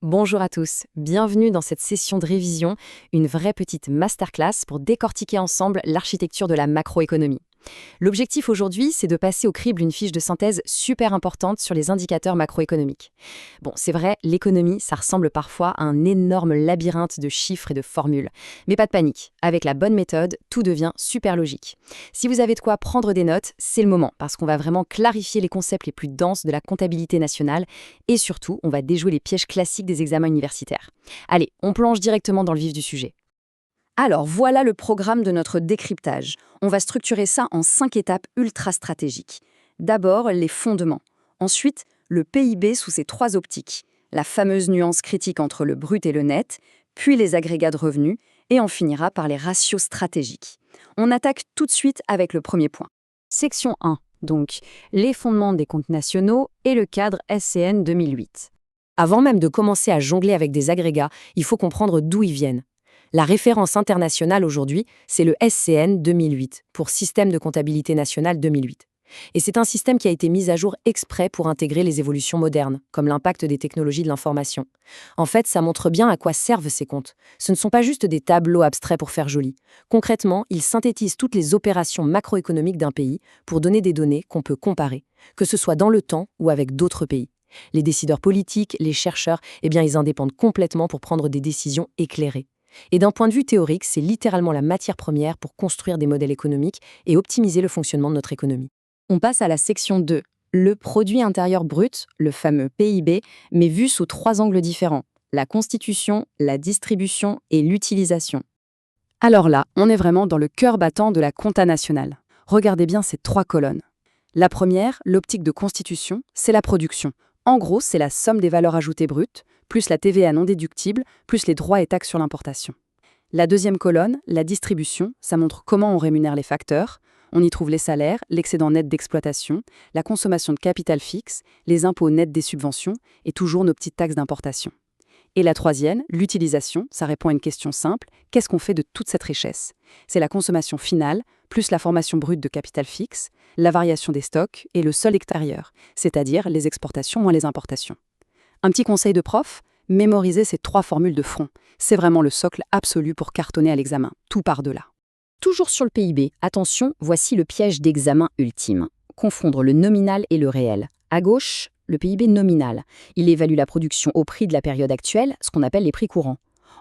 Bonjour à tous, bienvenue dans cette session de révision, une vraie petite masterclass pour décortiquer ensemble l'architecture de la macroéconomie. L'objectif aujourd'hui, c'est de passer au crible une fiche de synthèse super importante sur les indicateurs macroéconomiques. Bon, c'est vrai, l'économie, ça ressemble parfois à un énorme labyrinthe de chiffres et de formules. Mais pas de panique, avec la bonne méthode, tout devient super logique. Si vous avez de quoi prendre des notes, c'est le moment, parce qu'on va vraiment clarifier les concepts les plus denses de la comptabilité nationale, et surtout, on va déjouer les pièges classiques des examens universitaires. Allez, on plonge directement dans le vif du sujet. Alors, voilà le programme de notre décryptage. On va structurer ça en 5 étapes ultra stratégiques. D'abord, les fondements. Ensuite, le PIB sous ses 3 optiques. La fameuse nuance critique entre le brut et le net, puis les agrégats de revenus, et on finira par les ratios stratégiques. On attaque tout de suite avec le premier point. Section 1, donc, les fondements des comptes nationaux et le cadre SCN 2008. Avant même de commencer à jongler avec des agrégats, il faut comprendre d'où ils viennent. La référence internationale aujourd'hui, c'est le SCN 2008, pour Système de comptabilité nationale 2008. Et c'est un système qui a été mis à jour exprès pour intégrer les évolutions modernes, comme l'impact des technologies de l'information. En fait, ça montre bien à quoi servent ces comptes. Ce ne sont pas juste des tableaux abstraits pour faire joli. Concrètement, ils synthétisent toutes les opérations macroéconomiques d'un pays pour donner des données qu'on peut comparer, que ce soit dans le temps ou avec d'autres pays. Les décideurs politiques, les chercheurs, ils en dépendent complètement pour prendre des décisions éclairées. Et d'un point de vue théorique, c'est littéralement la matière première pour construire des modèles économiques et optimiser le fonctionnement de notre économie. On passe à la section 2, le produit intérieur brut, le fameux PIB, mais vu sous 3 angles différents, la constitution, la distribution et l'utilisation. Alors là, on est vraiment dans le cœur battant de la compta nationale. Regardez bien ces 3 colonnes. La première, l'optique de constitution, c'est la production. En gros, c'est la somme des valeurs ajoutées brutes, plus la TVA non déductible, plus les droits et taxes sur l'importation. La deuxième colonne, la distribution, ça montre comment on rémunère les facteurs. On y trouve les salaires, l'excédent net d'exploitation, la consommation de capital fixe, les impôts nets des subventions et toujours nos petites taxes d'importation. Et la troisième, l'utilisation, ça répond à une question simple, qu'est-ce qu'on fait de toute cette richesse? C'est la consommation finale, plus la formation brute de capital fixe, la variation des stocks et le sol extérieur, c'est-à-dire les exportations moins les importations. Un petit conseil de prof, mémorisez ces 3 formules de front. C'est vraiment le socle absolu pour cartonner à l'examen, tout par de là. Toujours sur le PIB, attention, voici le piège d'examen ultime. Confondre le nominal et le réel. À gauche, le PIB nominal. Il évalue la production au prix de la période actuelle, ce qu'on appelle les prix courants.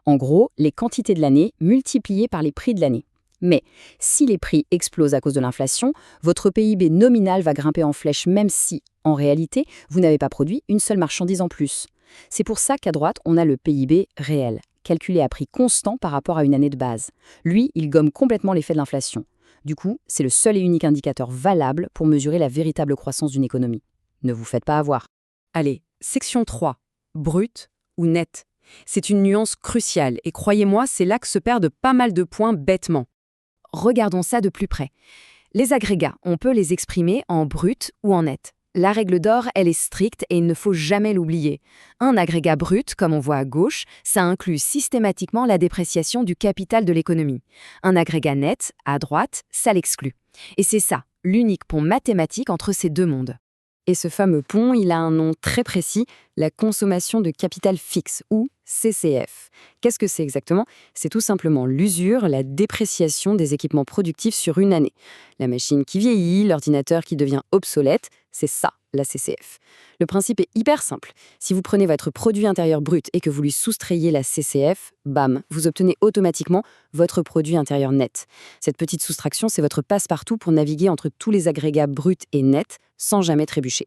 En gros, les quantités de l'année multipliées par les prix de l'année. Mais si les prix explosent à cause de l'inflation, votre PIB nominal va grimper en flèche même si, en réalité, vous n'avez pas produit une seule marchandise en plus. C'est pour ça qu'à droite, on a le PIB réel, calculé à prix constant par rapport à une année de base. Lui, il gomme complètement l'effet de l'inflation. Du coup, c'est le seul et unique indicateur valable pour mesurer la véritable croissance d'une économie. Ne vous faites pas avoir. Allez, section 3. Brut ou net. C'est une nuance cruciale et croyez-moi, c'est là que se perdent pas mal de points bêtement. Regardons ça de plus près. Les agrégats, on peut les exprimer en brut ou en net. La règle d'or, elle est stricte et il ne faut jamais l'oublier. Un agrégat brut, comme on voit à gauche, ça inclut systématiquement la dépréciation du capital de l'économie. Un agrégat net, à droite, ça l'exclut. Et c'est ça, l'unique pont mathématique entre ces deux mondes. Et ce fameux pont, il a un nom très précis, la consommation de capital fixe, ou CCF. Qu'est-ce que c'est exactement? C'est tout simplement l'usure, la dépréciation des équipements productifs sur une année. La machine qui vieillit, l'ordinateur qui devient obsolète, c'est ça, la CCF. Le principe est hyper simple. Si vous prenez votre produit intérieur brut et que vous lui soustrayez la CCF, bam, vous obtenez automatiquement votre produit intérieur net. Cette petite soustraction, c'est votre passe-partout pour naviguer entre tous les agrégats bruts et nets sans jamais trébucher.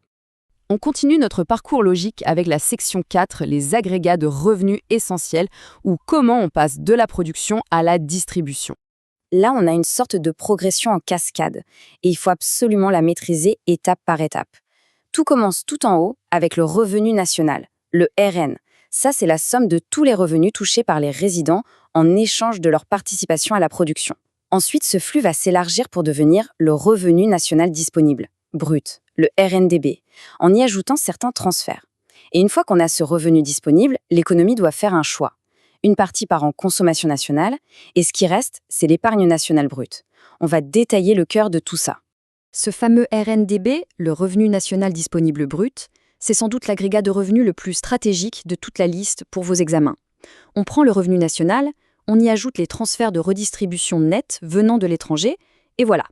On continue notre parcours logique avec la section 4, les agrégats de revenus essentiels, ou comment on passe de la production à la distribution. Là, on a une sorte de progression en cascade, et il faut absolument la maîtriser étape par étape. Tout commence tout en haut avec le revenu national, le RN. Ça, c'est la somme de tous les revenus touchés par les résidents en échange de leur participation à la production. Ensuite, ce flux va s'élargir pour devenir le revenu national disponible, brut, le RNDB, en y ajoutant certains transferts. Et une fois qu'on a ce revenu disponible, l'économie doit faire un choix. Une partie part en consommation nationale, et ce qui reste, c'est l'épargne nationale brute. On va détailler le cœur de tout ça. Ce fameux RNDB, le revenu national disponible brut, C'est sans doute l'agrégat de revenus le plus stratégique de toute la liste pour vos examens. On prend le revenu national, on y ajoute les transferts de redistribution nette venant de l'étranger, et voilà.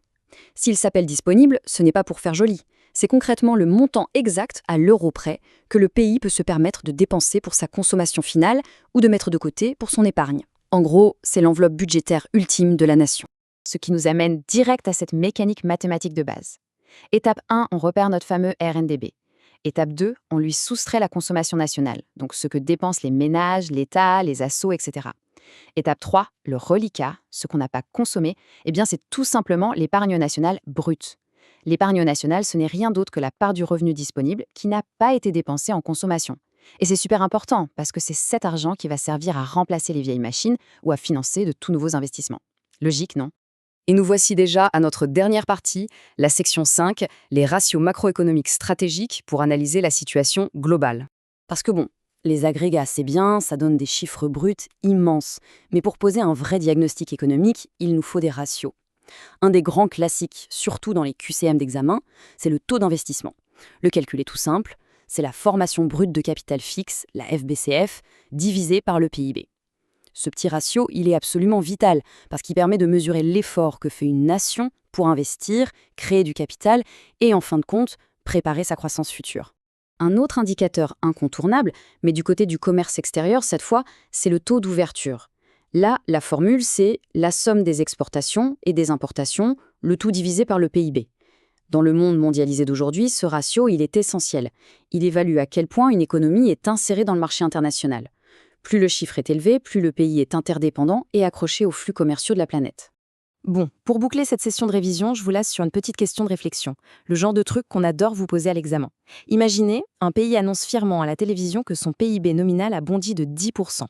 S'il s'appelle disponible, ce n'est pas pour faire joli. C'est concrètement le montant exact, à l'euro près, que le pays peut se permettre de dépenser pour sa consommation finale ou de mettre de côté pour son épargne. En gros, c'est l'enveloppe budgétaire ultime de la nation. Ce qui nous amène direct à cette mécanique mathématique de base. Étape 1, on repère notre fameux RNDB. Étape 2, on lui soustrait la consommation nationale, donc ce que dépensent les ménages, l'État, les assos, etc. Étape 3, le reliquat, ce qu'on n'a pas consommé, c'est tout simplement l'épargne nationale brute. L'épargne nationale, ce n'est rien d'autre que la part du revenu disponible qui n'a pas été dépensée en consommation. Et c'est super important, parce que c'est cet argent qui va servir à remplacer les vieilles machines ou à financer de tout nouveaux investissements. Logique, non? Et nous voici déjà à notre dernière partie, la section 5, les ratios macroéconomiques stratégiques pour analyser la situation globale. Parce que les agrégats, c'est bien, ça donne des chiffres bruts immenses. Mais pour poser un vrai diagnostic économique, il nous faut des ratios. Un des grands classiques, surtout dans les QCM d'examen, c'est le taux d'investissement. Le calcul est tout simple, c'est la formation brute de capital fixe, la FBCF, divisée par le PIB. Ce petit ratio, il est absolument vital parce qu'il permet de mesurer l'effort que fait une nation pour investir, créer du capital et, en fin de compte, préparer sa croissance future. Un autre indicateur incontournable, mais du côté du commerce extérieur cette fois, c'est le taux d'ouverture. Là, la formule, c'est la somme des exportations et des importations, le tout divisé par le PIB. Dans le monde mondialisé d'aujourd'hui, ce ratio, il est essentiel. Il évalue à quel point une économie est insérée dans le marché international. Plus le chiffre est élevé, plus le pays est interdépendant et accroché aux flux commerciaux de la planète. Bon, pour boucler cette session de révision, je vous laisse sur une petite question de réflexion, le genre de truc qu'on adore vous poser à l'examen. Imaginez, un pays annonce fièrement à la télévision que son PIB nominal a bondi de 10%.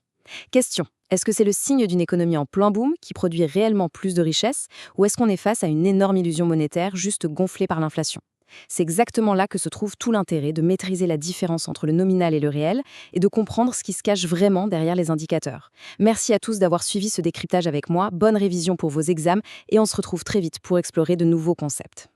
Question, est-ce que c'est le signe d'une économie en plein boom qui produit réellement plus de richesses ou est-ce qu'on est face à une énorme illusion monétaire juste gonflée par l'inflation ? C'est exactement là que se trouve tout l'intérêt de maîtriser la différence entre le nominal et le réel et de comprendre ce qui se cache vraiment derrière les indicateurs. Merci à tous d'avoir suivi ce décryptage avec moi, bonne révision pour vos examens et on se retrouve très vite pour explorer de nouveaux concepts.